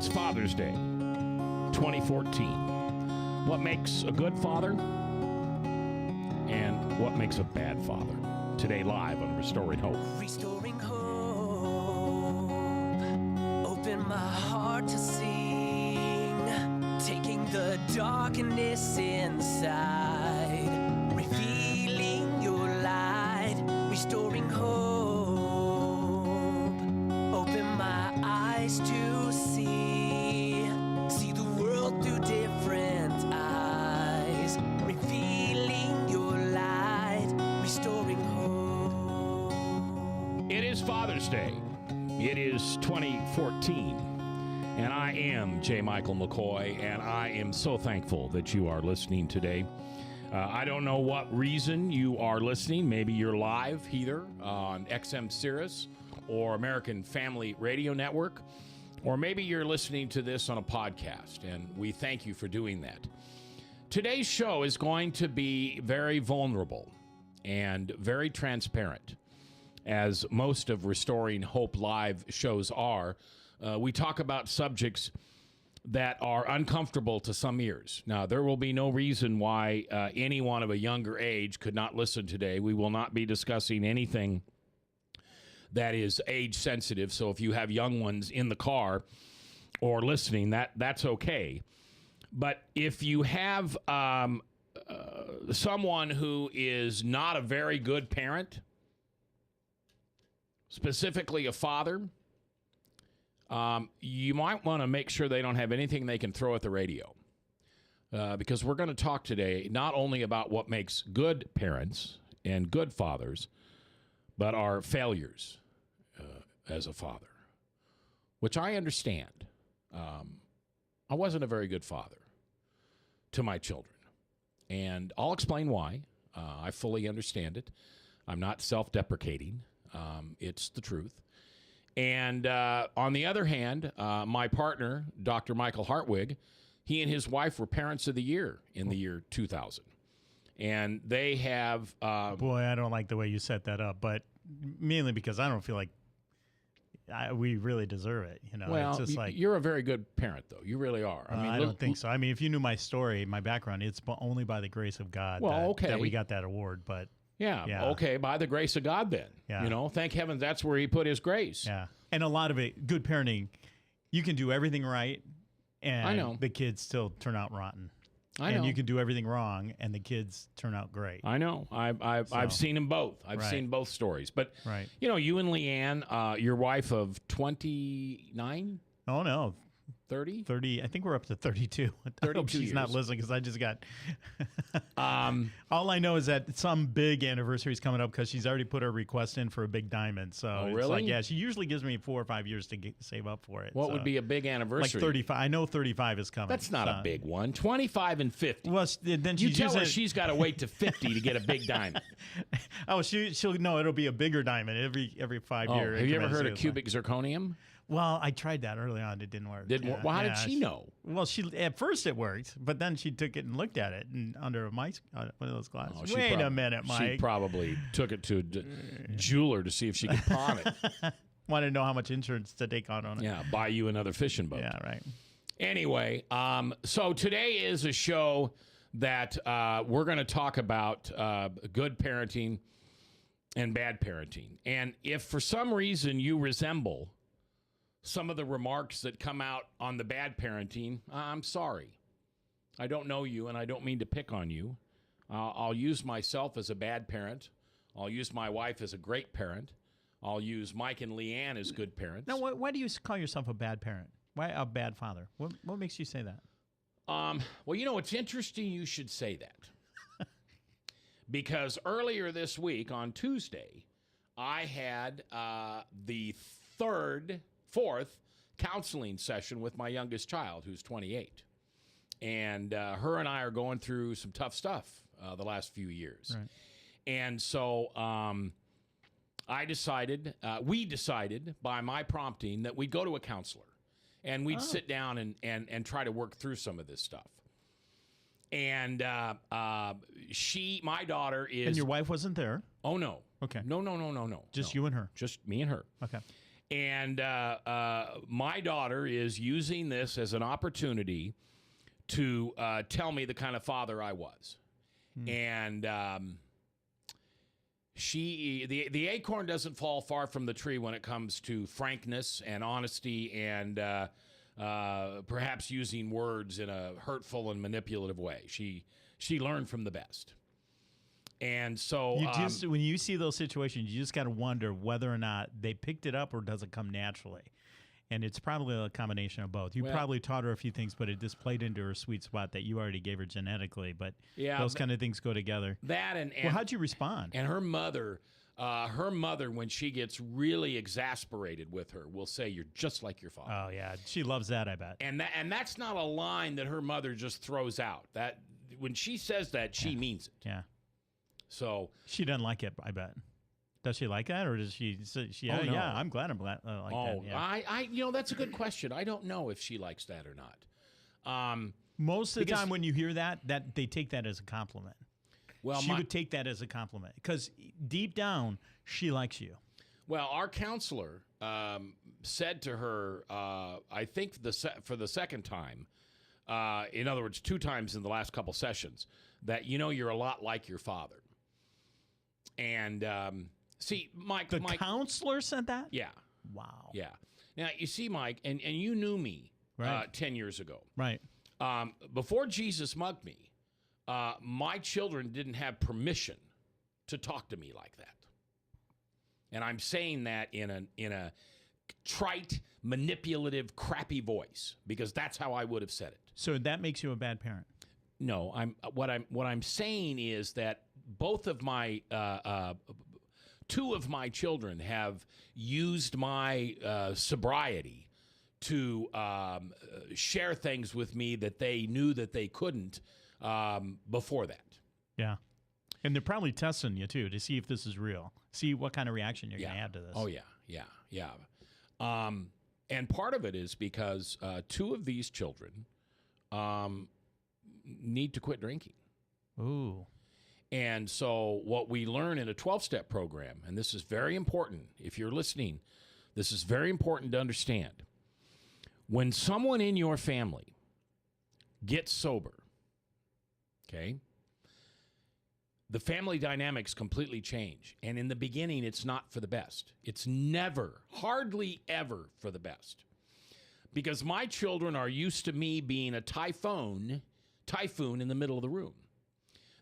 It's Father's Day, 2014. What makes a good father and what makes a bad father? Today live on Restoring Hope. Restoring hope, open my heart to sing, taking the darkness inside, revealing your light, restoring hope, open my eyes to see the world through different eyes, revealing your light, restoring hope. It is Father's Day. It is 2014. And I am J. Michael McCoy, and I am so thankful that you are listening today. I don't know what reason you are listening. Maybe you're live either on XM Sirius or American Family Radio Network, or maybe you're listening to this on a podcast, and we thank you for doing that. Today's show is going to be very vulnerable and very transparent, as most of Restoring Hope Live shows are. We talk about subjects that are uncomfortable to some ears. Now, there will be no reason why anyone of a younger age could not listen today. We will not be discussing anything that is age sensitive. So if you have young ones in the car or listening, that's okay. But if you have someone who is not a very good parent, specifically a father, you might want to make sure they don't have anything they can throw at the radio. Because we're going to talk today not only about what makes good parents and good fathers, but our failures as a father, which I understand. I wasn't a very good father to my children, and I'll explain why. I fully understand it. I'm not self-deprecating. It's the truth. And on the other hand, my partner, Dr. Michael Hartwig, he and his wife were Parents of the Year in the year 2000. And they have... Boy, I don't like the way you set that up, but mainly because I don't feel like we really deserve it. You know, well, it's just like, you're a very good parent, though. You really are. I don't think so. I mean, if you knew my story, my background, it's only by the grace of God that we got that award. But yeah, okay, by the grace of God then. Yeah. You know, thank heaven that's where he put his grace. Yeah. And a lot of it, good parenting, you can do everything right, and I know. the kids still turn out rotten. I know. And you can do everything wrong, and the kids turn out great. I know. I've seen them both. I've seen both stories. But, you know, you and Leanne, your wife of 29? Oh, no. 30? 30. I think we're up to 32. I hope she's years. not listening because I just got... All I know is that some big anniversary is coming up because she's already put her request in for a big diamond. So really? It's like, yeah, she usually gives me 4 or 5 years to save up for it. What would be a big anniversary? Like 35. I know 35 is coming. That's not a big one. 25 and 50. Well, then you tell her she's got to wait to 50 to get a big diamond. Oh, she'll no, it'll be a bigger diamond every 5 years. Have you ever heard of cubic zirconium? Well, I tried that early on. It didn't work. Well, how did she know? Well, at first it worked, but then she took it and looked at it and under one of those glasses. Oh, Wait a minute, Mike. She probably took it to a jeweler to see if she could pawn it. Wanted to know how much insurance to take on it. Yeah, buy you another fishing boat. Yeah, right. Anyway, so today is a show that we're going to talk about good parenting and bad parenting. And if for some reason you resemble some of the remarks that come out on the bad parenting, I'm sorry. I don't know you, and I don't mean to pick on you. I'll use myself as a bad parent. I'll use my wife as a great parent. I'll use Mike and Leanne as good parents. Now, why do you call yourself a bad parent? Why a bad father? What makes you say that? Well, you know, it's interesting you should say that. Because earlier this week, on Tuesday, I had the fourth counseling session with my youngest child, who's 28. And her and I are going through some tough stuff the last few years. Right. And so we decided by my prompting that we'd go to a counselor and we'd sit down and try to work through some of this stuff. And my daughter is... And your wife wasn't there? Oh, no. Okay. No. Just you and her? Just me and her. Okay. And my daughter is using this as an opportunity to tell me the kind of father I was. And the acorn doesn't fall far from the tree when it comes to frankness and honesty and perhaps using words in a hurtful and manipulative way. She learned from the best. And so when you see those situations, you just got to wonder whether or not they picked it up or does it come naturally. And it's probably a combination of both. You probably taught her a few things, but it just played into her sweet spot that you already gave her genetically. But those kind of things go together. That and well, how'd you respond? And her mother, when she gets really exasperated with her, will say, "You're just like your father." Oh yeah, she loves that, I bet. And that's not a line that her mother just throws out. That when she says that, she means it. Yeah. So she doesn't like it, I bet. Does she like that, or does she? No. Yeah, I'm glad like that. Yeah. That's a good question. I don't know if she likes that or not. Most of the time, when you hear that they take that as a compliment. Well, she would take that as a compliment because deep down she likes you. Well, our counselor said to her, I think for the second time, in other words, 2 times in the last couple sessions, that you're a lot like your father. And see, Mike. The counselor said that? Yeah. Wow. Yeah. Now, you see, Mike, and you knew me right. 10 years ago. Right. Before Jesus mugged me, my children didn't have permission to talk to me like that. And I'm saying that in a trite, manipulative, crappy voice because that's how I would have said it. So that makes you a bad parent? No, what I'm saying is that both of my 2 of my children have used my sobriety to share things with me that they knew that they couldn't before that. Yeah. And they're probably testing you, too, to see if this is real. See what kind of reaction you're going to have to this. Oh, yeah. And part of it is because 2 of these children need to quit drinking. Ooh. And so what we learn in a 12-step program, and this is very important, if you're listening, this is very important to understand. When someone in your family gets sober, okay, the family dynamics completely change. And in the beginning, it's not for the best. It's never, hardly ever for the best. Because my children are used to me being a typhoon in the middle of the room.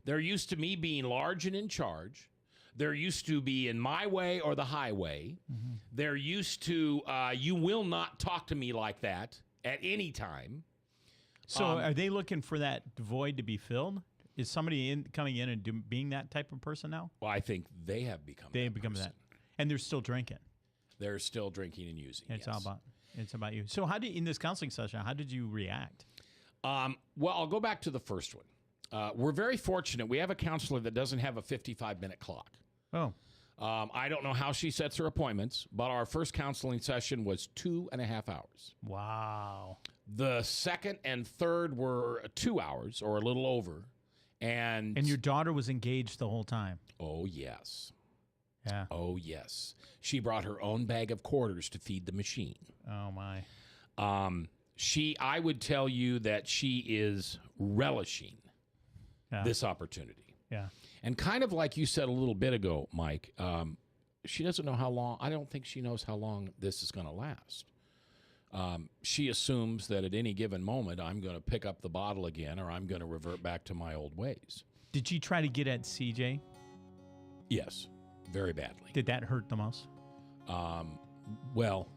They're used to me being large and in charge. They're used to be in my way or the highway. Mm-hmm. They're used to, you will not talk to me like that at any time. So are they looking for that void to be filled? Is somebody coming in and being that type of person now? Well, I think they have become that. And they're still drinking. They're still drinking and using. It's about you. So in this counseling session, how did you react? Well, I'll go back to the first one. We're very fortunate. We have a counselor that doesn't have a 55-minute clock. Oh. I don't know how she sets her appointments, but our first counseling session was 2.5 hours. Wow. The second and third were 2 hours or a little over. And your daughter was engaged the whole time? Oh, yes. Yeah. Oh, yes. She brought her own bag of quarters to feed the machine. Oh, my. I would tell you that she is relishing this opportunity. Yeah. And kind of like you said a little bit ago, Mike, she doesn't know how long, I don't think she knows how long this is going to last. She assumes that at any given moment, I'm going to pick up the bottle again or I'm going to revert back to my old ways. Did you try to get at CJ? Yes, very badly. Did that hurt the most? Well,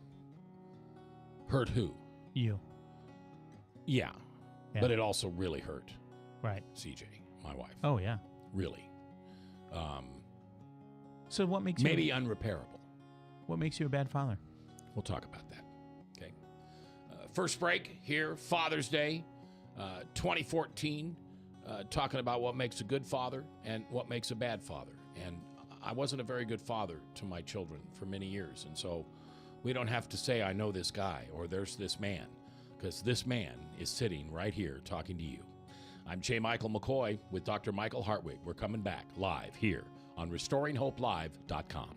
hurt who? You. Yeah, but it also really hurt. Right. CJ, my wife. Oh, yeah. Really. So what makes maybe unrepairable. What makes you a bad father? We'll talk about that. Okay. First break here, Father's Day, 2014, talking about what makes a good father and what makes a bad father. And I wasn't a very good father to my children for many years. And so we don't have to say, I know this guy or there's this man, because this man is sitting right here talking to you. I'm J. Michael McCoy with Dr. Michael Hartwig. We're coming back live here on RestoringHopeLive.com.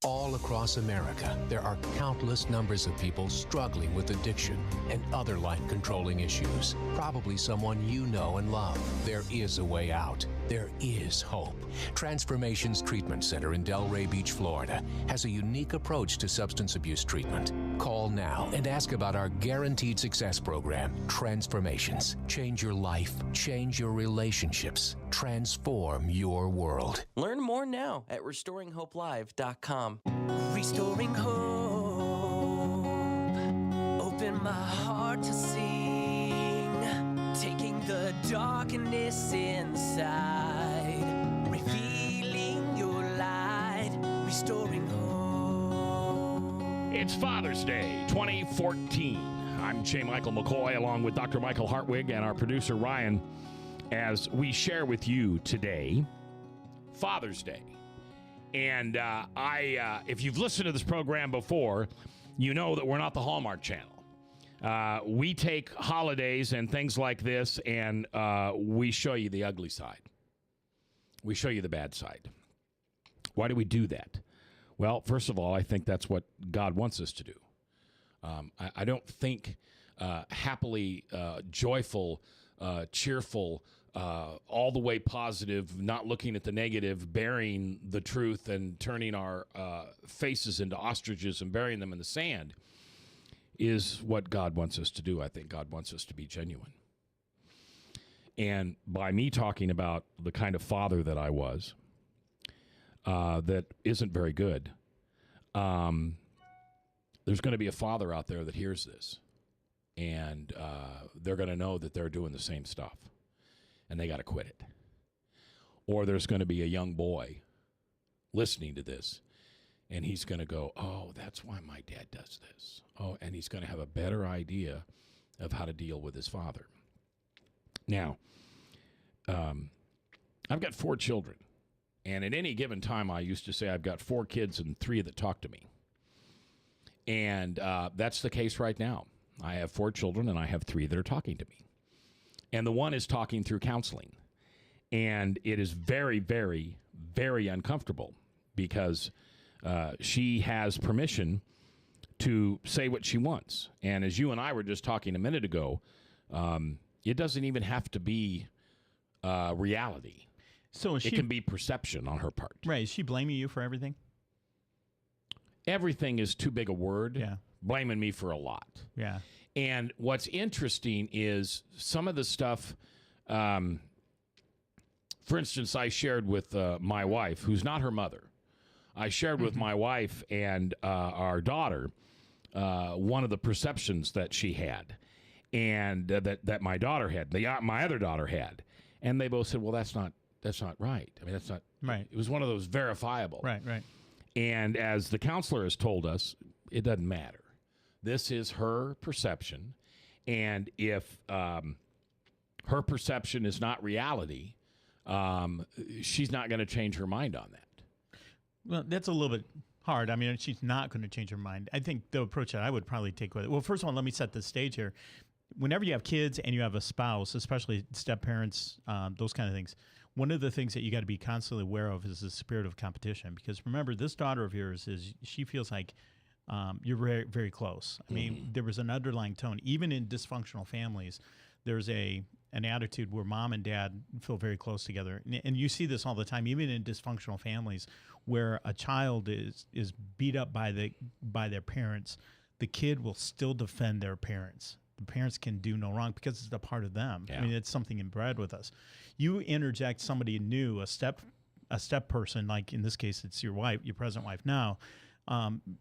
All across America, there are countless numbers of people struggling with addiction and other life-controlling issues. Probably someone you know and love. There is a way out. There is hope. Transformations Treatment Center in Delray Beach, Florida, has a unique approach to substance abuse treatment. Call now and ask about our guaranteed success program, Transformations. Change your life, change your relationships, transform your world. Learn more now at RestoringHopeLive.com. Restoring hope, open my heart to sing, taking the darkness inside, revealing your light, restoring hope. It's Father's Day 2014. I'm J. Michael McCoy along with Dr. Michael Hartwig and our producer Ryan as we share with you today Father's Day. And if you've listened to this program before, you know that we're not the Hallmark Channel. We take holidays and things like this, and we show you the ugly side. We show you the bad side. Why do we do that? Well, first of all, I think that's what God wants us to do. I don't think happily, joyful, cheerful, all the way positive, not looking at the negative, bearing the truth and turning our faces into ostriches and burying them in the sand is what God wants us to do. I think God wants us to be genuine. And by me talking about the kind of father that I was, that isn't very good, there's going to be a father out there that hears this, and they're going to know that they're doing the same stuff. And they got to quit it. Or there's going to be a young boy listening to this, and he's going to go, oh, that's why my dad does this. Oh, and he's going to have a better idea of how to deal with his father. Now, I've got 4 children, and at any given time, I used to say I've got 4 kids and 3 that talk to me. And that's the case right now. I have 4 children, and I have 3 that are talking to me. And the one is talking through counseling. And it is very, very, very uncomfortable because she has permission to say what she wants. And as you and I were just talking a minute ago, it doesn't even have to be reality. So it can be perception on her part. Right. Is she blaming you for everything? Everything is too big a word. Yeah. Blaming me for a lot. Yeah. And what's interesting is some of the stuff, for instance, I shared with my wife, who's not her mother. I shared with my wife and our daughter one of the perceptions that she had and that my daughter had, my other daughter had. And they both said, well, that's not right. I mean, that's not right. It was one of those verifiable. Right, right. And as the counselor has told us, it doesn't matter. This is her perception, and if her perception is not reality, she's not going to change her mind on that. Well, that's a little bit hard. I mean, she's not going to change her mind. I think the approach that I would probably take with it, well, first of all, let me set the stage here. Whenever you have kids and you have a spouse, especially step-parents, those kind of things, one of the things that you got to be constantly aware of is the spirit of competition. Because remember, this daughter of yours, she feels like you're very, very close. I mean, there was an underlying tone. Even in dysfunctional families, there's an attitude where mom and dad feel very close together. And you see this all the time, even in dysfunctional families, where a child is beat up by their parents. The kid will still defend their parents. The parents can do no wrong because it's a part of them. Yeah. I mean, it's something inbred with us. You interject somebody new, a step person, like in this case, it's your wife, your present wife now.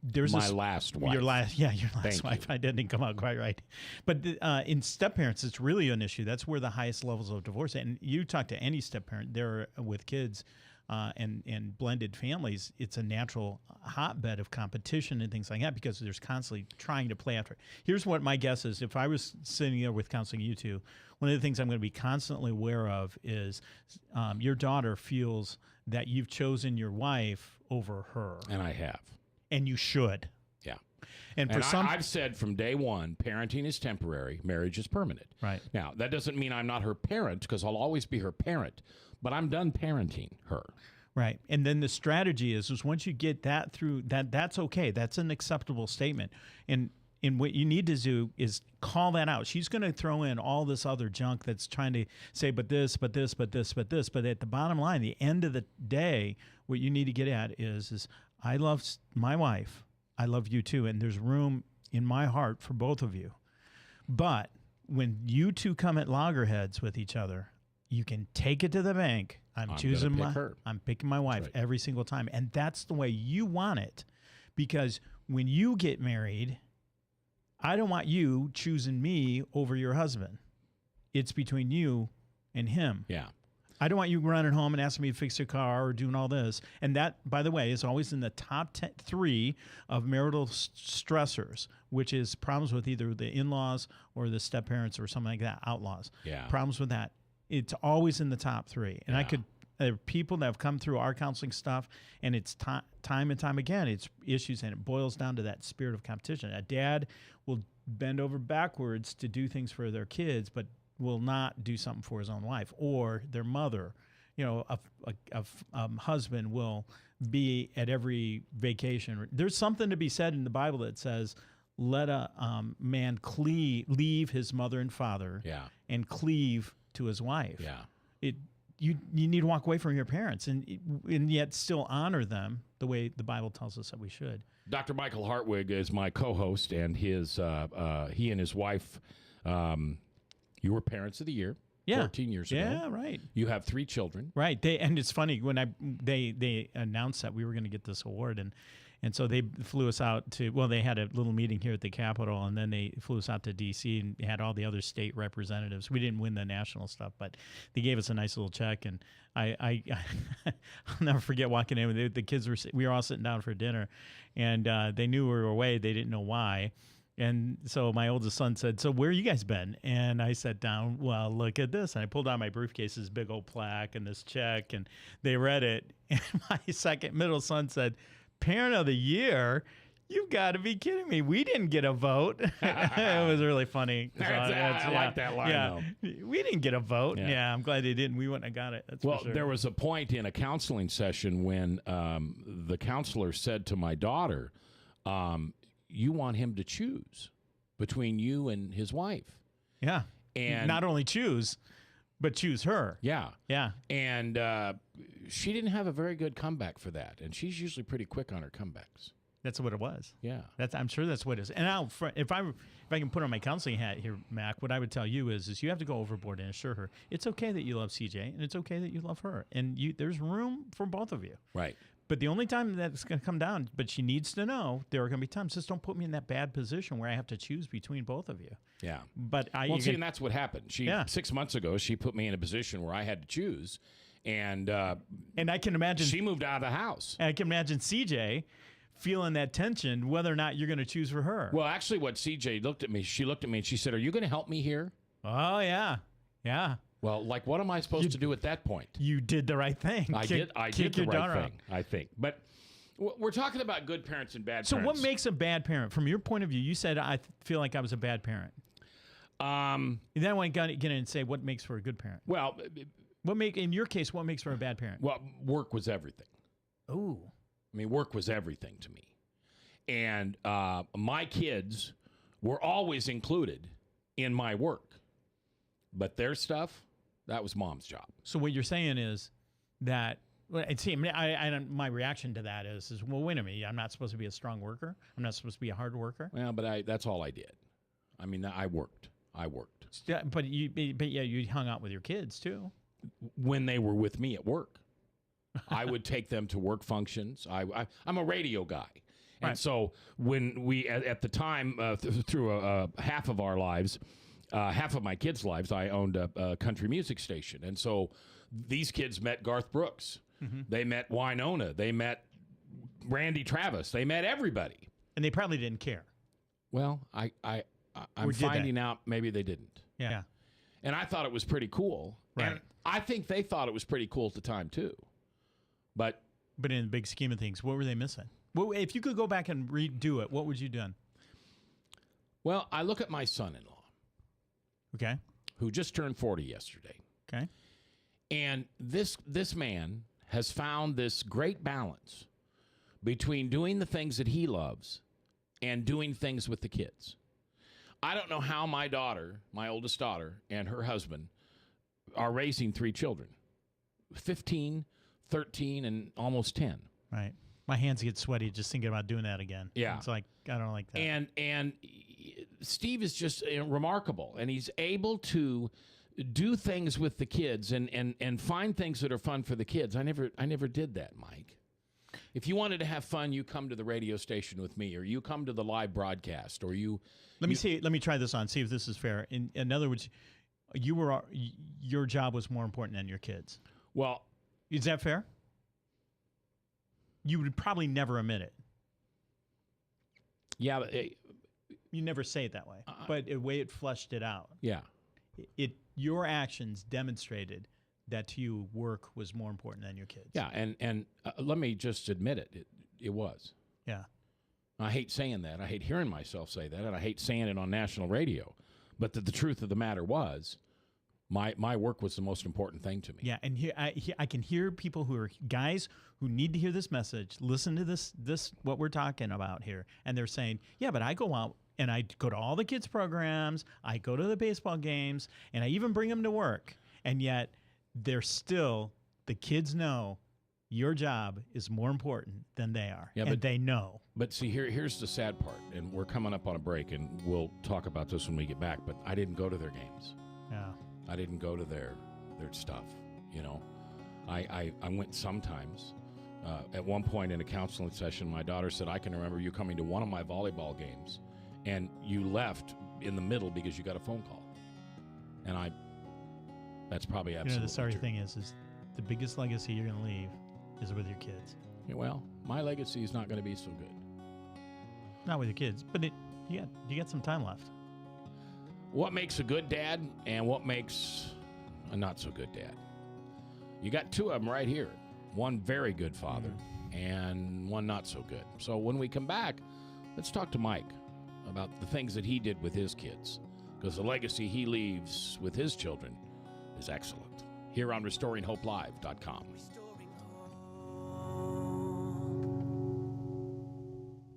There's my last wife. Your last wife. I didn't come out quite right. But in step parents, it's really an issue. That's where the highest levels of divorce. And you talk to any step parent, they're with kids and blended families. It's a natural hotbed of competition and things like that because there's constantly trying to play after. Here's what my guess is: if I was sitting there with counseling you two, one of the things I'm going to be constantly aware of is your daughter feels that you've chosen your wife over her, and I have. And you should. Yeah. And for some, I've said from day one, parenting is temporary, marriage is permanent. Right. Now, that doesn't mean I'm not her parent because I'll always be her parent, but I'm done parenting her. Right. And then the strategy is once you get that through, that's okay. That's an acceptable statement. And what you need to do is call that out. She's going to throw in all this other junk that's trying to say, but this, but this, but this, but this. But at the bottom line, the end of the day, what you need to get at is I love my wife. I love you too. And there's room in my heart for both of you. But when you two come at loggerheads with each other, you can take it to the bank. I'm picking my wife every single time. And that's the way you want it. Because when you get married, I don't want you choosing me over your husband. It's between you and him. Yeah. I don't want you running home and asking me to fix your car or doing all this. And that, by the way, is always in the top 3 of marital stressors, which is problems with either the in-laws or the step-parents or something like that, outlaws. Yeah. Problems with that. It's always in the top 3. And there are people that have come through our counseling stuff, and it's time and time again, it's issues, and it boils down to that spirit of competition. A dad will bend over backwards to do things for their kids, but will not do something for his own wife or their mother. You know, a husband will be at every vacation. There's something to be said in the Bible that says, let a man leave his mother and father and cleave to his wife. Yeah. You need to walk away from your parents and yet still honor them the way the Bible tells us that we should. Dr. Michael Hartwig is my co-host, and he and his wife, you were Parents of the Year 14 years ago. Yeah, right. You have 3 children. Right. And it's funny, when they announced that we were going to get this award, and so they flew us out to, well, they had a little meeting here at the Capitol, and then they flew us out to D.C. and had all the other state representatives. We didn't win the national stuff, but they gave us a nice little check. And I'll never forget walking in. The kids we were all sitting down for dinner, and they knew we were away. They didn't know why. And so my oldest son said, so where you guys been? And I sat down, well, look at this. And I pulled out my briefcase, this big old plaque and this check, and they read it. And my middle son said, Parent of the Year? You've got to be kidding me. We didn't get a vote. It was really funny. I like that line, though. We didn't get a vote. Yeah, I'm glad they didn't. We wouldn't have got it. That's for sure. There was a point in a counseling session when the counselor said to my daughter, you want him to choose between you and his wife. Yeah. And not only choose, but choose her. Yeah. Yeah. And she didn't have a very good comeback for that. And she's usually pretty quick on her comebacks. That's what it was. Yeah. I'm sure that's what it is. And now, if I can put on my counseling hat here, Mac, what I would tell you is you have to go overboard and assure her it's okay that you love CJ and it's okay that you love her. And there's room for both of you. Right. But the only time that's going to come down, but she needs to know there are going to be times, just don't put me in that bad position where I have to choose between both of you. Yeah. But and that's what happened. 6 months ago, she put me in a position where I had to choose. And I can imagine she moved out of the house. I can imagine CJ feeling that tension, whether or not you're going to choose for her. Well, actually, what CJ looked at me and she said, are you going to help me here? Oh, yeah. Yeah. Well, like, what am I supposed to do at that point? You did the right thing. I did the right thing, I think. But we're talking about good parents and bad parents. So what makes a bad parent? From your point of view, you said, I feel like I was a bad parent. And then I want to get in and say, what makes for a good parent? Well, in your case, what makes for a bad parent? Well, work was everything. Oh. I mean, work was everything to me. And my kids were always included in my work. But their stuff, that was Mom's job. So what you're saying is that, my reaction to that is, well, wait a minute, I'm not supposed to be a strong worker? I'm not supposed to be a hard worker? Well, but that's all I did. I mean, I worked. But you hung out with your kids, too. When they were with me at work. I would take them to work functions. I'm a radio guy. And right. So when we, at the time, through half of our lives, half of my kids' lives, I owned a country music station. And so these kids met Garth Brooks. Mm-hmm. They met Winona. They met Randy Travis. They met everybody. And they probably didn't care. Well, I'm finding out maybe they didn't. Yeah. And I thought it was pretty cool. Right. And I think they thought it was pretty cool at the time, too. But in the big scheme of things, what were they missing? Well, if you could go back and redo it, what would you have done? Well, I look at my son-in-law. Okay. Who just turned 40 yesterday. Okay. And this man has found this great balance between doing the things that he loves and doing things with the kids. I don't know how my daughter, my oldest daughter, and her husband are raising 3 children, 15, 13, and almost 10. Right. My hands get sweaty just thinking about doing that again. Yeah. It's like, I don't like that. And Steve is just remarkable, and he's able to do things with the kids and find things that are fun for the kids. I never did that, Mike. If you wanted to have fun, you come to the radio station with me, or you come to the live broadcast, or you. Let me try this on. See if this is fair. In other words, your job was more important than your kids. Well, is that fair? You would probably never admit it. Yeah, but you never say it that way. But the way it fleshed it out. Yeah. Your actions demonstrated that to you work was more important than your kids. Yeah, and let me just admit it. It was. Yeah. I hate saying that. I hate hearing myself say that, and I hate saying it on national radio. But the truth of the matter was, my work was the most important thing to me. Yeah, and here I can hear people who are guys who need to hear this message, listen to this what we're talking about here, and they're saying, yeah, but I go out and I go to all the kids' programs, I go to the baseball games, and I even bring them to work, and yet they're still, the kids know your job is more important than they are, and they know. But see, here's the sad part, and we're coming up on a break, and we'll talk about this when we get back, but I didn't go to their games. Yeah. I didn't go to their stuff, you know. I went sometimes. At one point in a counseling session, my daughter said, I can remember you coming to one of my volleyball games, and you left in the middle because you got a phone call. And that's probably absolutely the sorry true. thing is the biggest legacy you're going to leave is with your kids. Yeah, well, my legacy is not going to be so good. Not with your kids, but you got some time left. What makes a good dad and what makes a not so good dad? You got 2 of them right here. One very good father and one not so good. So when we come back, let's talk to Mike about the things that he did with his kids, because the legacy he leaves with his children is excellent. Here on RestoringHopeLive.com.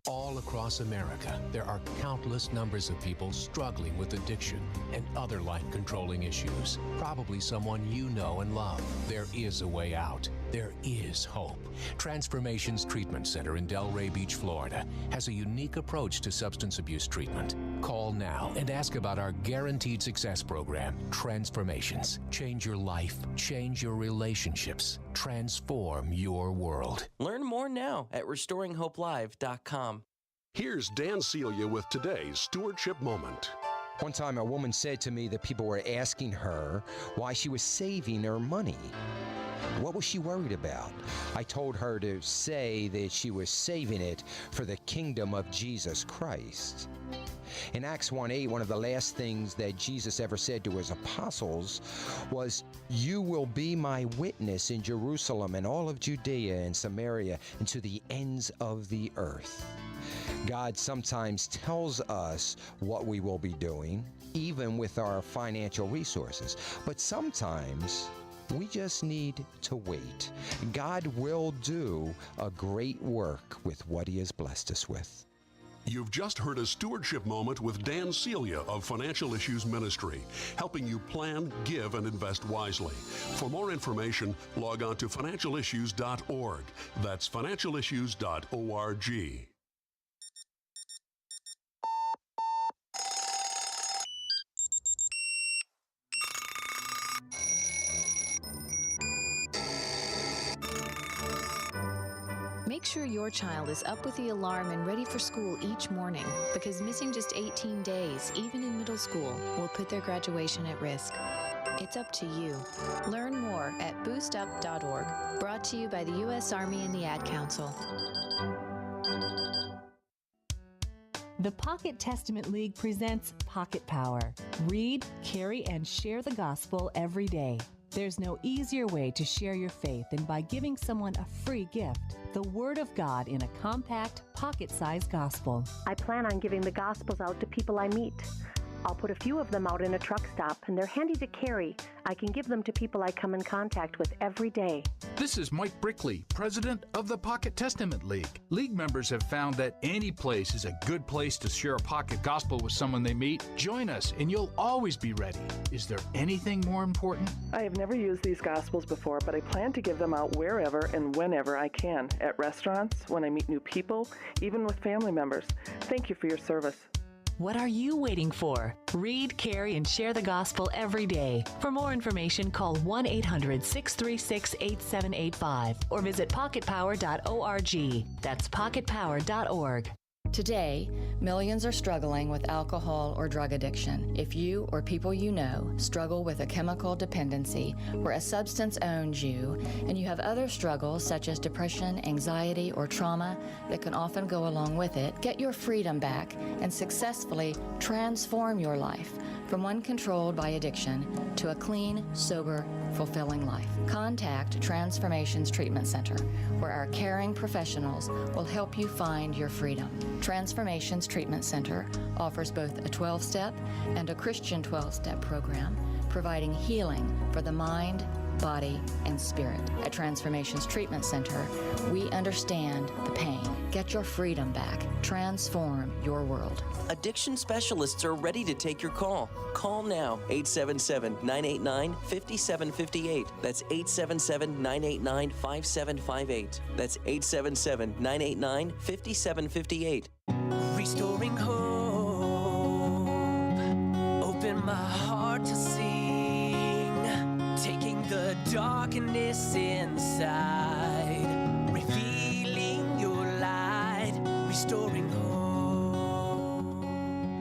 All across America, there are countless numbers of people struggling with addiction and other life-controlling issues. Probably someone you know and love. There is a way out. There is hope. Transformations Treatment Center in Delray Beach, Florida, has a unique approach to substance abuse treatment. Call now and ask about our guaranteed success program, Transformations. Change your life, change your relationships, transform your world. Learn more now at RestoringHopeLive.com. Here's Dan Celia with today's Stewardship Moment. One time a woman said to me that people were asking her why she was saving her money. What was she worried about? I told her to say that she was saving it for the kingdom of Jesus Christ. In Acts 1:8, one of the last things that Jesus ever said to his apostles was, "You will be my witness in Jerusalem and all of Judea and Samaria and to the ends of the earth." God sometimes tells us what we will be doing, even with our financial resources. But sometimes we just need to wait. God will do a great work with what He has blessed us with. You've just heard a Stewardship Moment with Dan Celia of Financial Issues Ministry, helping you plan, give, and invest wisely. For more information, log on to financialissues.org. That's financialissues.org. Make sure your child is up with the alarm and ready for school each morning, because missing just 18 days, even in middle school, will put their graduation at risk. It's up to you. Learn more at boostup.org. Brought to you by the U.S. Army and the Ad Council. The Pocket Testament League presents Pocket Power. Read, carry, and share the gospel every day. There's no easier way to share your faith than by giving someone a free gift, the Word of God in a compact, pocket-sized gospel. I plan on giving the Gospels out to people I meet. I'll put a few of them out in a truck stop, and they're handy to carry. I can give them to people I come in contact with every day. This is Mike Brickley, president of the Pocket Testament League. League members have found that any place is a good place to share a pocket gospel with someone they meet. Join us, and you'll always be ready. Is there anything more important? I have never used these gospels before, but I plan to give them out wherever and whenever I can. At restaurants, when I meet new people, even with family members. Thank you for your service. What are you waiting for? Read, carry, and share the gospel every day. For more information, call 1-800-636-8785 or visit pocketpower.org. That's pocketpower.org. Today, millions are struggling with alcohol or drug addiction. If you or people you know struggle with a chemical dependency where a substance owns you, and you have other struggles such as depression, anxiety, or trauma that can often go along with it, get your freedom back and successfully transform your life from one controlled by addiction to a clean, sober, fulfilling life. Contact Transformations Treatment Center, where our caring professionals will help you find your freedom. Transformations Treatment Center offers both a 12-step and a Christian 12-step program, providing healing for the mind, body, and spirit. At Transformations Treatment Center, we understand the pain. Get your freedom back. Transform your world. Addiction specialists are ready to take your call. Call now, 877-989-5758. That's 877-989-5758. That's 877-989-5758. Restoring hope, open my heart to sing, taking the darkness inside, revealing your light, restoring hope.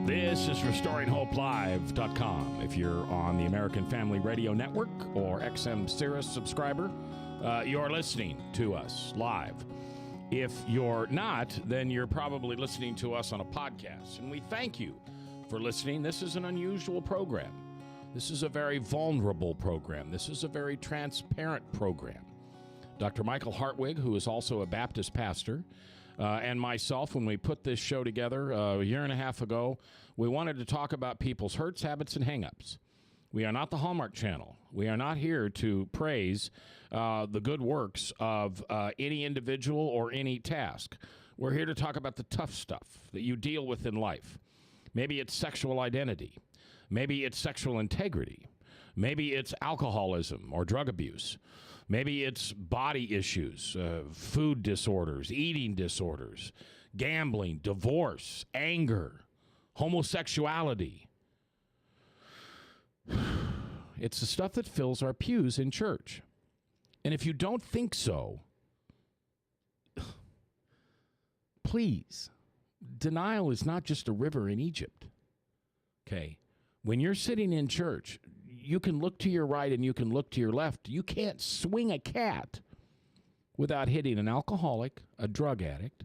This is RestoringHopeLive.com. If you're on the American Family Radio Network or XM Sirius subscriber, you're listening to us live. If you're not, then you're probably listening to us on a podcast. And we thank you for listening. This is an unusual program. This is a very vulnerable program. This is a very transparent program. Dr. Michael Hartwig, who is also a Baptist pastor, and myself, when we put this show together a year and a half ago, we wanted to talk about people's hurts, habits, and hang-ups. We are not the Hallmark Channel. We are not here to praise the good works of any individual or any task. We're here to talk about the tough stuff that you deal with in life. Maybe it's sexual identity. Maybe it's sexual integrity. Maybe it's alcoholism or drug abuse. Maybe it's body issues, food disorders, eating disorders, gambling, divorce, anger, homosexuality. It's the stuff that fills our pews in church. And if you don't think so, please, denial is not just a river in Egypt. Okay? When you're sitting in church, you can look to your right and you can look to your left. You can't swing a cat without hitting an alcoholic, a drug addict,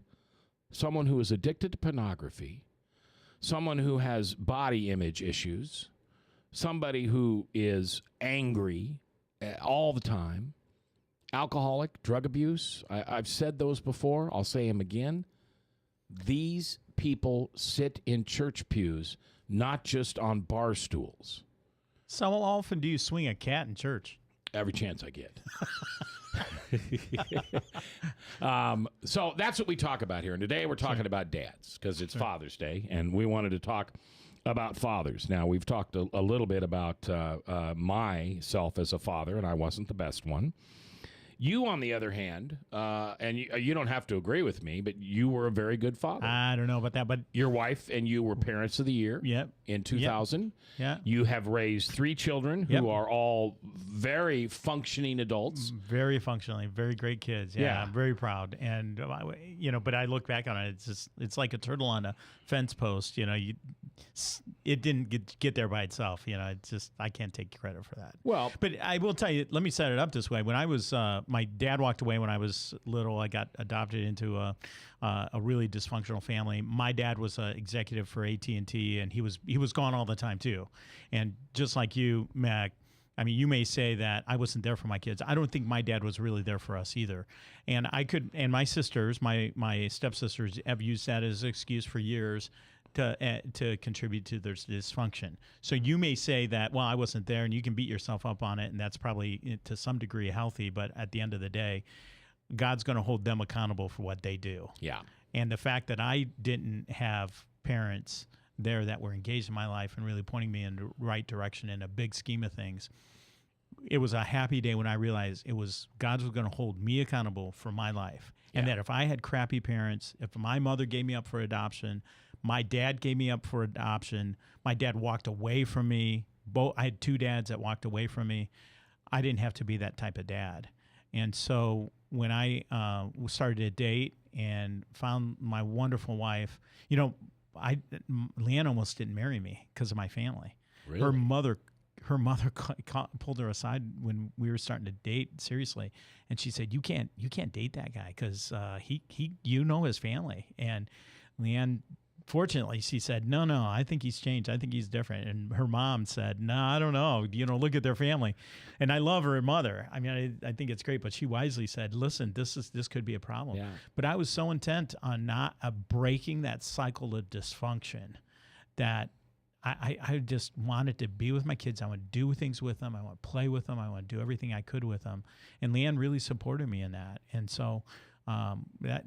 someone who is addicted to pornography, someone who has body image issues, somebody who is angry all the time, alcoholic, drug abuse. I've said those before. I'll say them again. These people sit in church pews, not just on bar stools. So how often do you swing a cat in church? Every chance I get. So that's what we talk about here. And today we're talking about dads because it's Father's Day, and we wanted to talk about fathers. Now, we've talked a little bit about myself as a father, and I wasn't the best one. You, on the other hand, and you don't have to agree with me, but you were a very good father. I don't know about that, but your wife and you were Parents of the Year in 2000. Yeah. You have raised 3 children who are all very functioning adults. Very functionally, very great kids. Yeah. I'm very proud. And, but I look back on it, it's like a turtle on a fence post. It didn't get there by itself. I can't take credit for that. Well, but I will tell you, let me set it up this way. When I was, my dad walked away when I was little. I got adopted into a really dysfunctional family. My dad was an executive for AT&T, and he was gone all the time too. And just like you, Mac, I mean, you may say that I wasn't there for my kids. I don't think my dad was really there for us either. And my sisters, my stepsisters, have used that as an excuse for years to contribute to their dysfunction. So you may say that, well, I wasn't there, and you can beat yourself up on it, and that's probably to some degree healthy. But at the end of the day, God's going to hold them accountable for what they do. Yeah. And the fact that I didn't have parents there that were engaged in my life and really pointing me in the right direction in a big scheme of things, it was a happy day when I realized it was God was going to hold me accountable for my life. And that if I had crappy parents, if my mother gave me up for adoption, my dad gave me up for adoption, my dad walked away from me, I had two dads that walked away from me, I didn't have to be that type of dad. And so when I started to date and found my wonderful wife, Leanne almost didn't marry me because of my family. Really? Her mother pulled her aside when we were starting to date seriously, and she said, "You can't date that guy because he his family." And Leanne, fortunately, she said, "No, I think he's changed. I think he's different." And her mom said, "No, I don't know. Look at their family." And I love her mother. I mean, I think it's great, but she wisely said, "Listen, this could be a problem." Yeah. But I was so intent on not breaking that cycle of dysfunction that I just wanted to be with my kids. I want to do things with them. I want to play with them. I want to do everything I could with them. And Leanne really supported me in that. And so it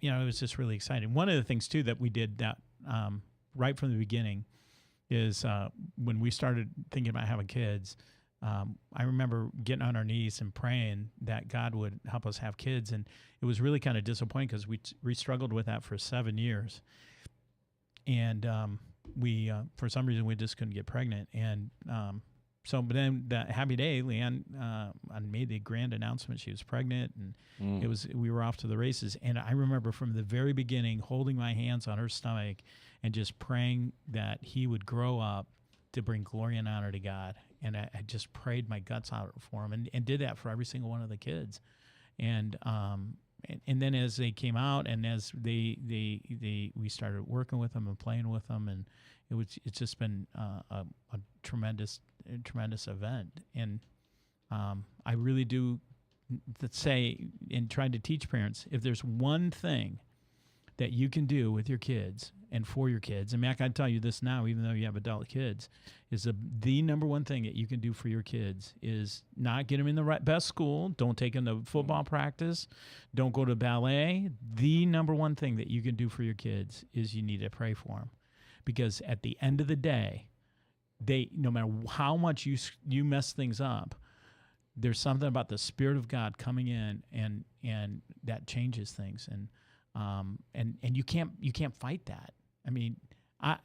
was just really exciting. One of the things too that we did that right from the beginning is when we started thinking about having kids. I remember getting on our knees and praying that God would help us have kids, and it was really kind of disappointing because we struggled with that for 7 years, and we for some reason we just couldn't get pregnant, and but then that happy day, Leanne made the grand announcement she was pregnant, and we were off to the races. And I remember from the very beginning holding my hands on her stomach and just praying that he would grow up to bring glory and honor to God. And I just prayed my guts out for him, and did that for every single one of the kids. And then as they came out, and as we started working with them and playing with them, and it's just been a tremendous event. And I really do say, and try to teach parents, if there's one thing that you can do with your kids and for your kids, and Mac, I tell you this now, even though you have adult kids, is the number one thing that you can do for your kids is not get them in the best school, don't take them to football practice, don't go to ballet. The number one thing that you can do for your kids is you need to pray for them, because at the end of the day, no matter how much you mess things up, there's something about the Spirit of God coming in and that changes things, and you can't fight that. I mean, I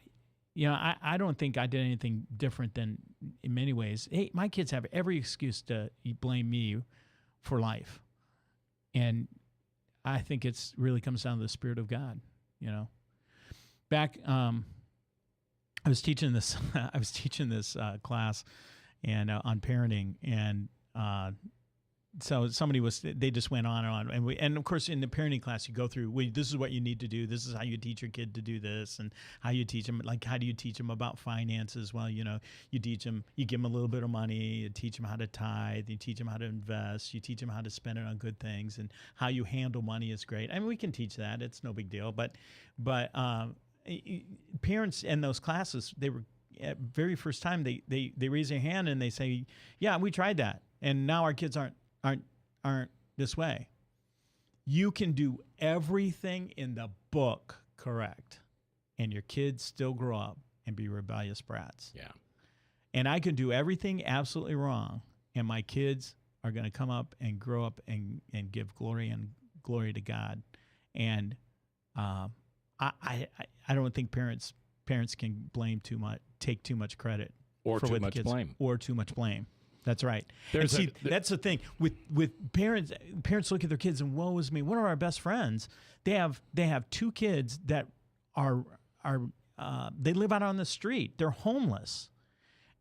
don't think I did anything different than, in many ways, hey, my kids have every excuse to blame me for life, and I think it's really comes down to the Spirit of God. Back. I was teaching this class and on parenting, and so they just went on and on, and of course in the parenting class you go through, this is what you need to do, this is how you teach your kid to do this, and how you teach them, like how do you teach them about finances? Well, you teach them, you give them a little bit of money, you teach them how to tithe, you teach them how to invest, you teach them how to spend it on good things, and how you handle money is great. I mean, we can teach that, it's no big deal, but parents in those classes, they were at very first time they raise their hand and they say, yeah, we tried that, and now our kids aren't this way. You can do everything in the book correct, and your kids still grow up and be rebellious brats. Yeah. And I can do everything absolutely wrong, and my kids are going to come up and grow up and give glory to God. And I don't think parents can blame too much, take too much credit, or for too what much the kids, blame, or too much blame. That's right. That's the thing with parents. Parents look at their kids and, woe is me. One of our best friends, they have two kids that are they live out on the street. They're homeless,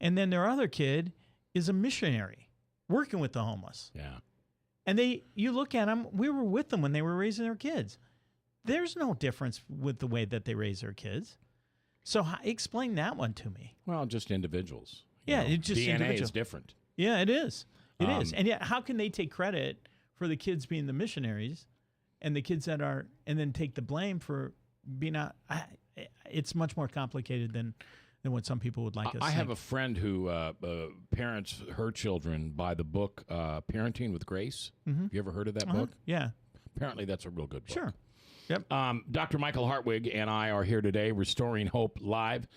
and then their other kid is a missionary working with the homeless. Yeah. And you look at them. We were with them when they were raising their kids. There's no difference with the way that they raise their kids. So explain that one to me. Well, just individuals. Yeah, it's just DNA individual. is different. Yeah, it is. It is. And yet, how can they take credit for the kids being the missionaries, and the kids and then take the blame for being out? it's much more complicated than what some people would like us to I think. have a friend who parents her children by the book Parenting with Grace. Mhm. You ever heard of that book? Yeah. Apparently that's a real good book. Sure. Yep. Dr. Michael Hartwig and I are here today, Restoring Hope Live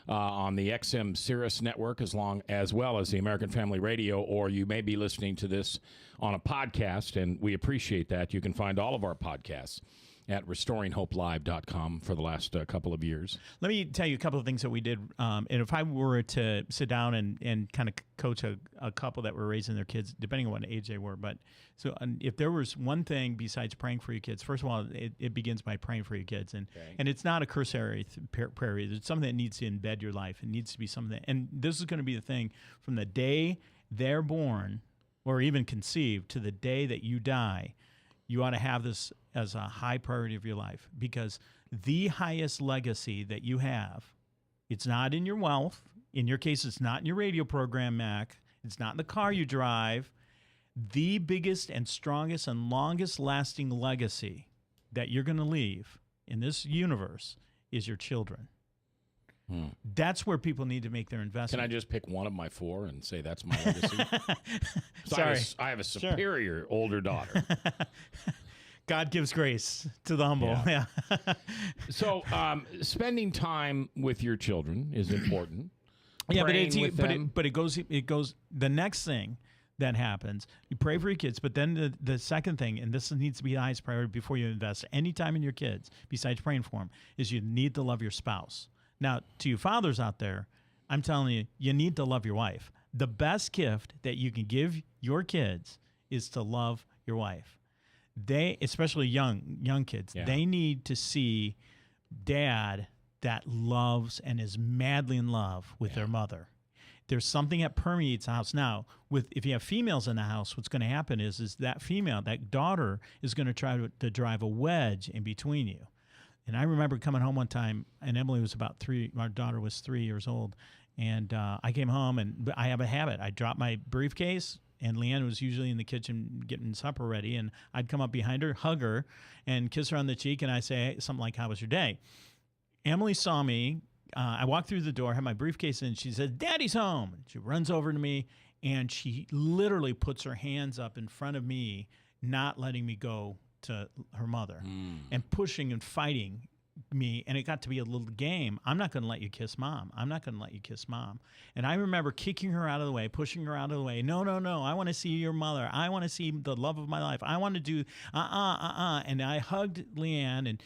on the XM Sirius Network, as well as the American Family Radio, or you may be listening to this on a podcast, and we appreciate that. You can find all of our podcasts at restoringhopelive.com for the last couple of years. Let me tell you a couple of things that we did. And if I were to sit down and kind of coach a couple that were raising their kids, depending on what age they were, but so if there was one thing besides praying for your kids, first of all, it begins by praying for your kids. And it's not a cursory prayer. It's something that needs to embed your life. It needs to be something that, and this is going to be the thing from the day they're born or even conceived to the day that you die. You ought to have this as a high priority of your life, because the highest legacy that you have, it's not in your wealth. In your case, it's not in your radio program, Mac. It's not in the car you drive. The biggest and strongest and longest lasting legacy that you're going to leave in this universe is your children. That's where people need to make their investment. Can I just pick one of my four and say that's my legacy? Sorry. I have a superior older daughter. God gives grace to the humble. Yeah. So spending time with your children is important. Yeah, Praying but it goes. The next thing that happens, you pray for your kids, but then the second thing, and this needs to be the highest priority before you invest any time in your kids, besides praying for them, is you need to love your spouse. Now, to you fathers out there, I'm telling you, you need to love your wife. The best gift that you can give your kids is to love your wife. They, especially young kids, they need to see dad that loves and is madly in love with their mother. There's something that permeates the house. Now, if you have females in the house, what's going to happen is that female, that daughter, is going to try to drive a wedge in between you. And I remember coming home one time, and Emily was about 3. Our daughter was 3 years old. And I came home, and I have a habit. I dropped my briefcase, and Leanne was usually in the kitchen getting supper ready. And I'd come up behind her, hug her, and kiss her on the cheek, and I say something like, "How was your day?" Emily saw me. I walked through the door, had my briefcase in. She said, "Daddy's home." She runs over to me, and she literally puts her hands up in front of me, not letting me go to her mother, and pushing and fighting me, and it got to be a little game. I'm not going to let you kiss mom. I'm not going to let you kiss mom. And I remember kicking her out of the way, pushing her out of the way. No. I want to see your mother. I want to see the love of my life. I want to do And I hugged Leanne, and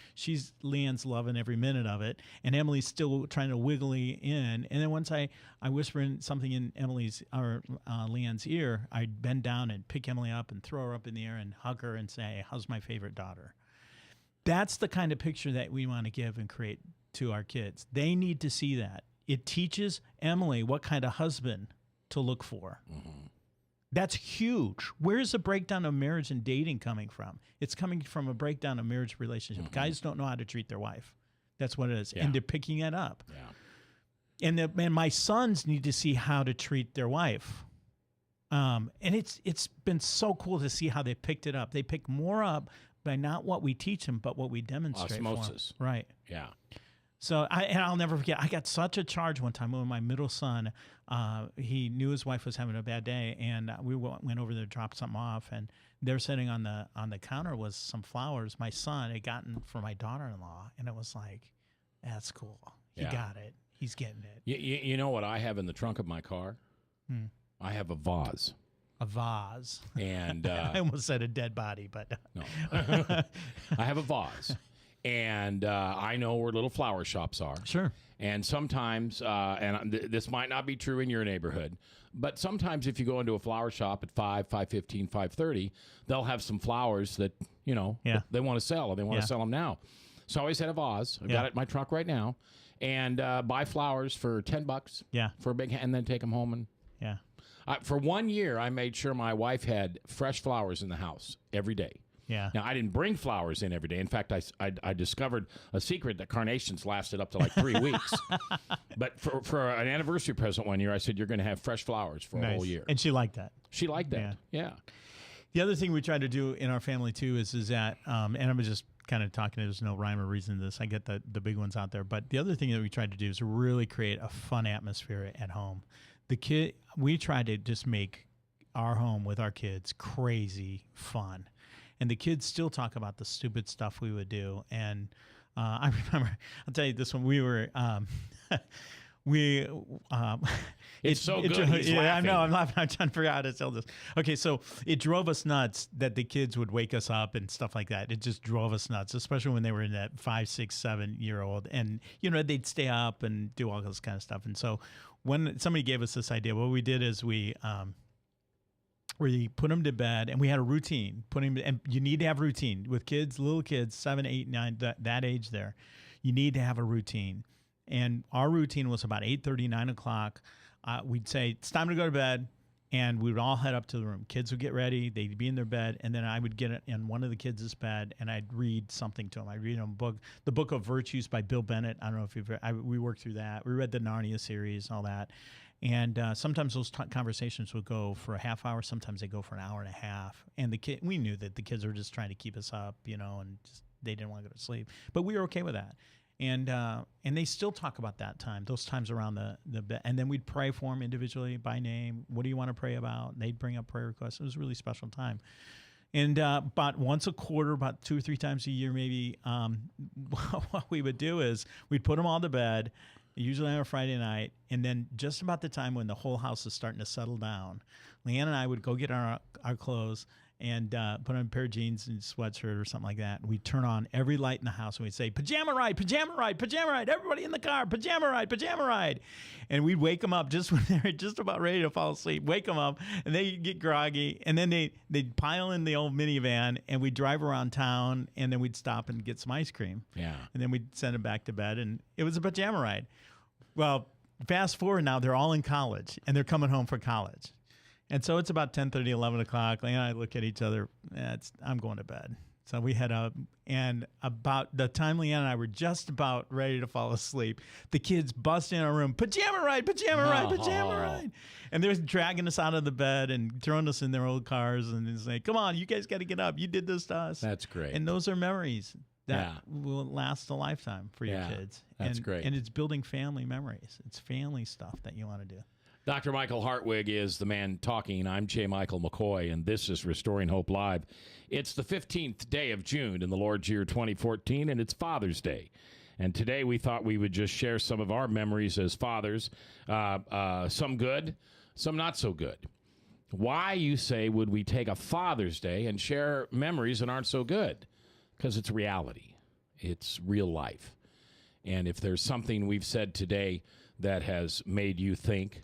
Leanne's loving every minute of it. And Emily's still trying to wiggle in. And then once I whisper in something in Leanne's ear, I'd bend down and pick Emily up and throw her up in the air and hug her and say, "How's my favorite daughter?" That's the kind of picture that we want to give and create to our kids. They need to see that. It teaches Emily what kind of husband to look for. That's huge. Where's the breakdown of marriage and dating coming from? It's coming from a breakdown of marriage relationship. Guys don't know how to treat their wife. That's what it is. And they're picking it up. And my sons need to see how to treat their wife. And it's been so cool to see how they picked it up. They pick more up by not what we teach them, but what we demonstrate. Osmosis. For them. Right. Yeah. So I'll never forget. I got such a charge one time when my middle son, he knew his wife was having a bad day, and we went over there to drop something off, and there sitting on the counter was some flowers my son had gotten for my daughter-in-law, and it was like, that's cool. He got it. He's getting it. You know what I have in the trunk of my car? I have a vase. A vase. And I almost said a dead body, but no. I have a vase. And I know where little flower shops are. Sure. And sometimes, this might not be true in your neighborhood, but sometimes if you go into a flower shop at 5, 5:15, 5:30, they'll have some flowers that, they want to sell, and they want to sell them now. So I always had a vase. I've got it in my trunk right now. And buy flowers for $10 for a big, and then take them home. And for 1 year, I made sure my wife had fresh flowers in the house every day. Yeah. Now, I didn't bring flowers in every day. In fact, I discovered a secret that carnations lasted up to like 3 weeks. But for an anniversary present 1 year, I said, "You're going to have fresh flowers for a whole year." And she liked that. She liked that. Yeah. The other thing we try to do in our family, too, is that, and I'm just kind of talking. There's no rhyme or reason to this. I get the big ones out there. But the other thing that we tried to do is really create a fun atmosphere at home. We tried to just make our home with our kids crazy fun. And the kids still talk about the stupid stuff we would do. And I remember, I'll tell you this one. We were, it's so good. He's yeah, laughing. I know. I'm laughing. I'm trying to figure out how to tell this. Okay, so it drove us nuts that the kids would wake us up and stuff like that. It just drove us nuts, especially when they were in that 5, 6, 7-year-old. And, they'd stay up and do all this kind of stuff. And so when somebody gave us this idea, what we did is we put them to bed, and we had a routine. And you need to have a routine with kids, little kids, 7, 8, 9, that age there. You need to have a routine. And our routine was about 8:30, 9 o'clock. We'd say, it's time to go to bed, and we would all head up to the room. Kids would get ready. They'd be in their bed, and then I would get in one of the kids' bed, and I'd read something to them. I'd read them a book, The Book of Virtues by Bill Bennett. I don't know if you've read, we worked through that. We read the Narnia series, all that. And sometimes those conversations would go for a half hour. Sometimes they go for an hour and a half. And we knew that the kids were just trying to keep us up, and just, they didn't want to go to sleep. But we were okay with that. And they still talk about that time, those times around the bed. And then we'd pray for them individually by name. What do you want to pray about? And they'd bring up prayer requests. It was a really special time. And about once a quarter, about 2 or 3 times a year maybe, what we would do is we'd put them all to bed, usually on a Friday night, and then just about the time when the whole house is starting to settle down, Leanne and I would go get our clothes and put on a pair of jeans and sweatshirt or something like that. We'd turn on every light in the house, and we'd say, pajama ride, pajama ride, pajama ride, everybody in the car, pajama ride, pajama ride. And we'd wake them up just when they were just about ready to fall asleep, wake them up, and they'd get groggy, and then they'd pile in the old minivan, and we'd drive around town, and then we'd stop and get some ice cream. Yeah. And then we'd send them back to bed, and it was a pajama ride. Well, fast forward now, they're all in college, and they're coming home for college. And so it's about 10:30, 11 o'clock. Leanne and I look at each other. I'm going to bed. So we head up. And about the time Leanne and I were just about ready to fall asleep, the kids bust in our room, pajama ride, pajama ride, pajama ride. And they're dragging us out of the bed and throwing us in their old cars and saying, come on, you guys got to get up. You did this to us. That's great. And those are memories that will last a lifetime for your kids. That's great. And it's building family memories. It's family stuff that you want to do. Dr. Michael Hartwig is the man talking. I'm J. Michael McCoy, and this is Restoring Hope Live. It's the 15th day of June in the Lord's year 2014, and it's Father's Day. And today we thought we would just share some of our memories as fathers, some good, some not so good. Why, you say, would we take a Father's Day and share memories that aren't so good? Because it's reality. It's real life. And if there's something we've said today that has made you think,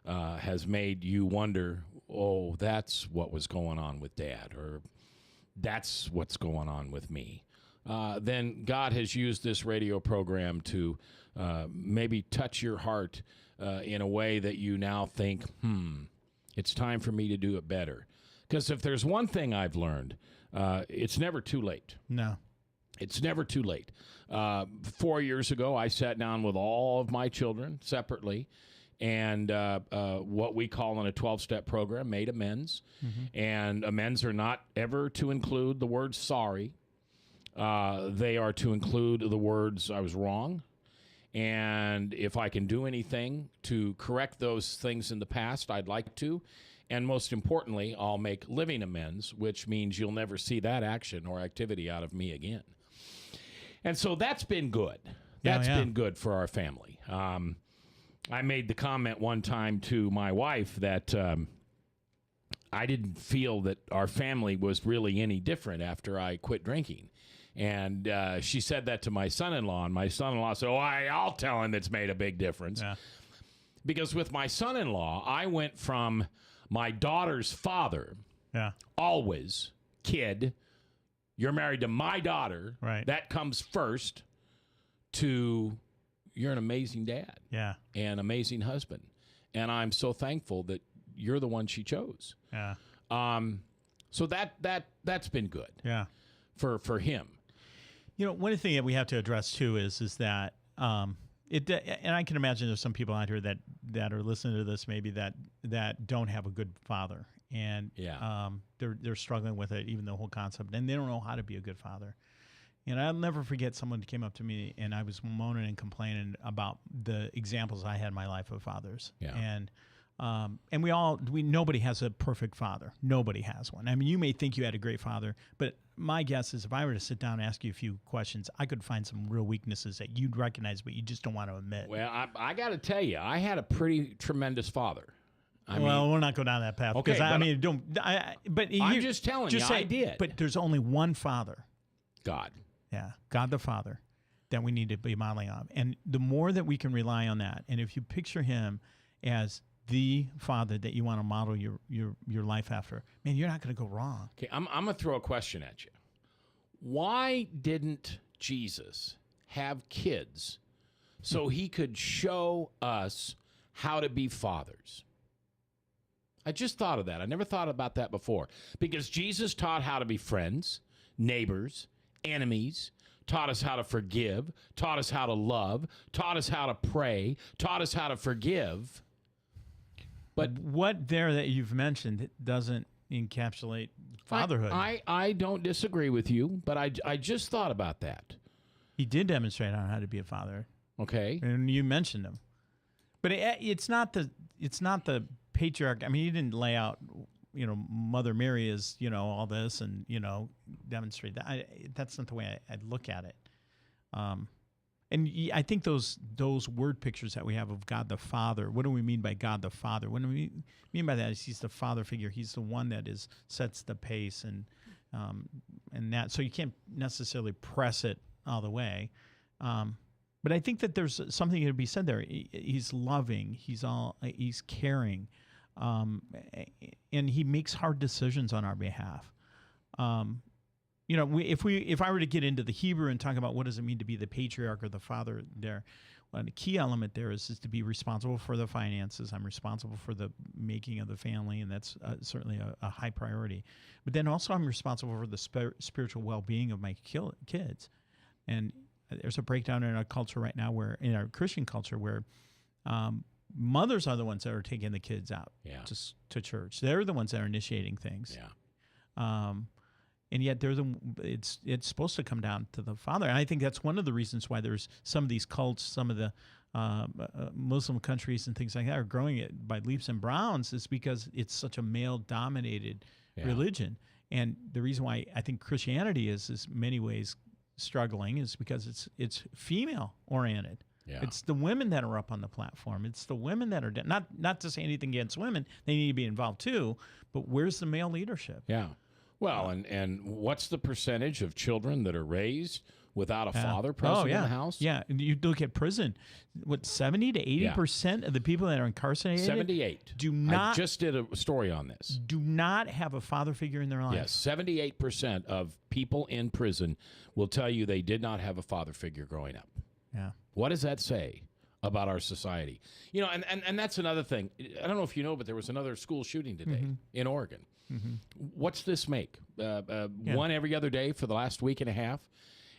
has made you wonder, oh, that's what was going on with Dad, or that's what's going on with me, then God has used this radio program to maybe touch your heart in a way that you now think, it's time for me to do it better. Because if there's one thing I've learned, it's never too late. No. It's never too late. 4 years ago, I sat down with all of my children separately and what we call in a 12-step program, made amends. Mm-hmm. And amends are not ever to include the word sorry. They are to include the words, I was wrong. And if I can do anything to correct those things in the past, I'd like to. And most importantly, I'll make living amends, which means you'll never see that action or activity out of me again. And so that's been good. That's been good for our family. I made the comment one time to my wife that I didn't feel that our family was really any different after I quit drinking. And she said that to my son-in-law, and my son-in-law said, I'll tell him it's made a big difference. Yeah. Because with my son-in-law, I went from my daughter's father, always, kid, you're married to my daughter, right? That comes first, to you're an amazing dad, and amazing husband, and I'm so thankful that you're the one she chose. Yeah. So that's been good. Yeah. For him. You know, one thing that we have to address too is that and I can imagine there's some people out here that are listening to this maybe that don't have a good father, and they're struggling with it, even the whole concept, and they don't know how to be a good father. And I'll never forget someone who came up to me, and I was moaning and complaining about the examples I had in my life of fathers. Yeah. And nobody has a perfect father. Nobody has one. I mean, you may think you had a great father, but my guess is if I were to sit down and ask you a few questions, I could find some real weaknesses that you'd recognize, but you just don't want to admit. Well, I got to tell you, I had a pretty tremendous father. We'll not go down that path. Okay, I'm just telling you, I did. But there's only one Father. God. Yeah, God the Father, that we need to be modeling on. And the more that we can rely on that, and if you picture him as the Father that you want to model your life after, man, you're not going to go wrong. Okay, I'm going to throw a question at you. Why didn't Jesus have kids so he could show us how to be fathers? I just thought of that. I never thought about that before. Because Jesus taught how to be friends, neighbors, enemies, taught us how to forgive, taught us how to love, taught us how to pray, taught us how to forgive. But what there that you've mentioned doesn't encapsulate fatherhood. I don't disagree with you, but I just thought about that. He did demonstrate on how to be a father. Okay. And you mentioned him. But it's not the patriarch. I mean, he didn't lay out, Mother Mary is, all this and, demonstrate that. That's not the way I look at it. And I think those word pictures that we have of God the Father, what do we mean by God the Father? What do we mean by that is he's the father figure. He's the one that sets the pace and that. So you can't necessarily press it all the way. But I think that there's something to be said there. He's loving. He's caring. And he makes hard decisions on our behalf. If I were to get into the Hebrew and talk about what does it mean to be the patriarch or the father there, well, the key element there is to be responsible for the finances. I'm responsible for the making of the family, and that's certainly a high priority. But then also I'm responsible for the spiritual well-being of my kids. And there's a breakdown in our culture right now in our Christian culture where mothers are the ones that are taking the kids out to church. They're the ones that are initiating things. Yeah. And yet it's supposed to come down to the father. And I think that's one of the reasons why there's some of these cults, some of the Muslim countries and things like that are growing it by leaps and bounds is because it's such a male-dominated religion. And the reason why I think Christianity is in many ways struggling is because it's female-oriented. Yeah. It's the women that are up on the platform. It's the women that are not to say anything against women. They need to be involved too. But where's the male leadership? Yeah. Well, and what's the percentage of children that are raised without a father present in the house? Yeah, you look at prison. 70 to 80% of the people that are incarcerated 78 do not. I just did a story on this. Do not have a father figure in their life. Yes, 78% of people in prison will tell you they did not have a father figure growing up. Yeah. What does that say about our society? And that's another thing. I don't know if you know, but there was another school shooting today in Oregon. Mm-hmm. What's this make? One every other day for the last week and a half?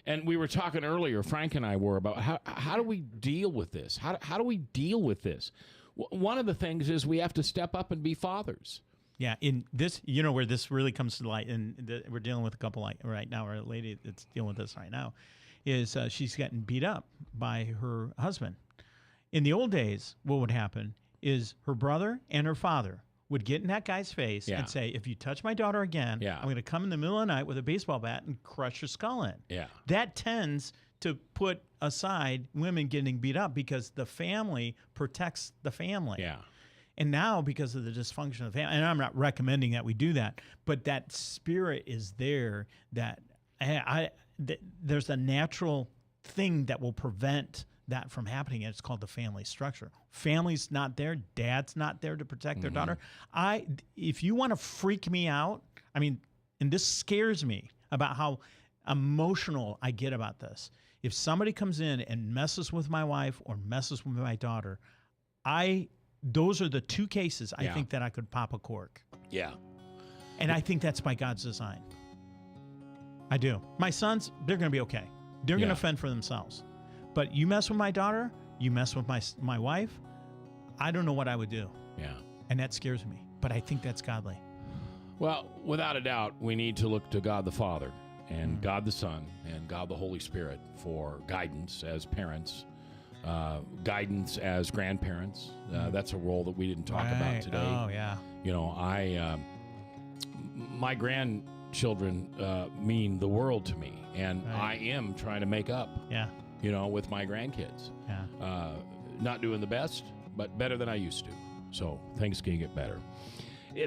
And we were talking earlier, Frank and I were, about how do we deal with this? How do we deal with this? One of the things is we have to step up and be fathers. Yeah, in this, where this really comes to light, and we're dealing with a couple right now, or a lady that's dealing with this right now, is she's getting beat up by her husband. In the old days, what would happen is her brother and her father would get in that guy's face and say, if you touch my daughter again, I'm going to come in the middle of the night with a baseball bat and crush your skull in. Yeah. That tends to put aside women getting beat up because the family protects the family. Yeah. And now, because of the dysfunction of the family, and I'm not recommending that we do that, but that spirit is there that there's a natural thing that will prevent that from happening, and it's called the family structure. Family's not there. Dad's not there to protect their daughter. If you want to freak me out, and this scares me about how emotional I get about this. If somebody comes in and messes with my wife or messes with my daughter, those are the two cases I think that I could pop a cork. Yeah. And I think that's by God's design. I do. My sons, they're going to be okay. They're going to fend for themselves. But you mess with my daughter, you mess with my wife, I don't know what I would do. Yeah. And that scares me. But I think that's godly. Well, without a doubt, we need to look to God the Father and God the Son and God the Holy Spirit for guidance as parents, guidance as grandparents. That's a role that we didn't talk about today. Oh, yeah. You know, my grandchildren mean the world to me, and I am trying to make up. Yeah. You know, with my grandkids. Yeah. Not doing the best, but better than I used to. So things can get better.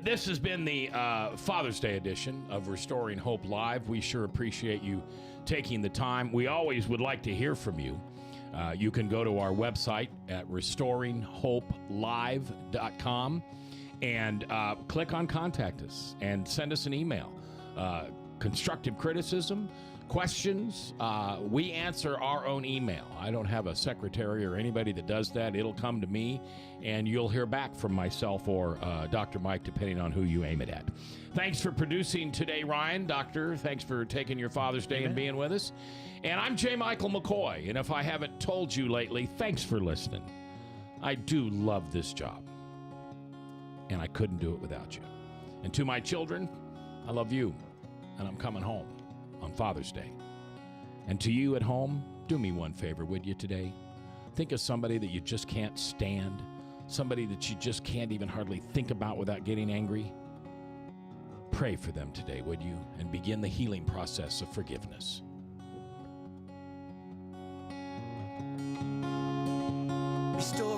This has been the Father's Day edition of Restoring Hope Live. We sure appreciate you taking the time. We always would like to hear from you. You can go to our website at restoringhopelive.com and click on Contact Us and send us an email. Constructive criticism, questions, we answer our own email. I don't have a secretary or anybody that does that. It'll come to me, and you'll hear back from myself or Dr. Mike, depending on who you aim it at. Thanks for producing today, Ryan. Doctor, thanks for taking your Father's Day and being with us. And I'm J. Michael McCoy, and if I haven't told you lately, thanks for listening. I do love this job, and I couldn't do it without you. And to my children, I love you, and I'm coming home on Father's Day. And to you at home, do me one favor, would you, today? Think of somebody that you just can't stand, somebody that you just can't even hardly think about without getting angry. Pray for them today, would you? And begin the healing process of forgiveness. Restore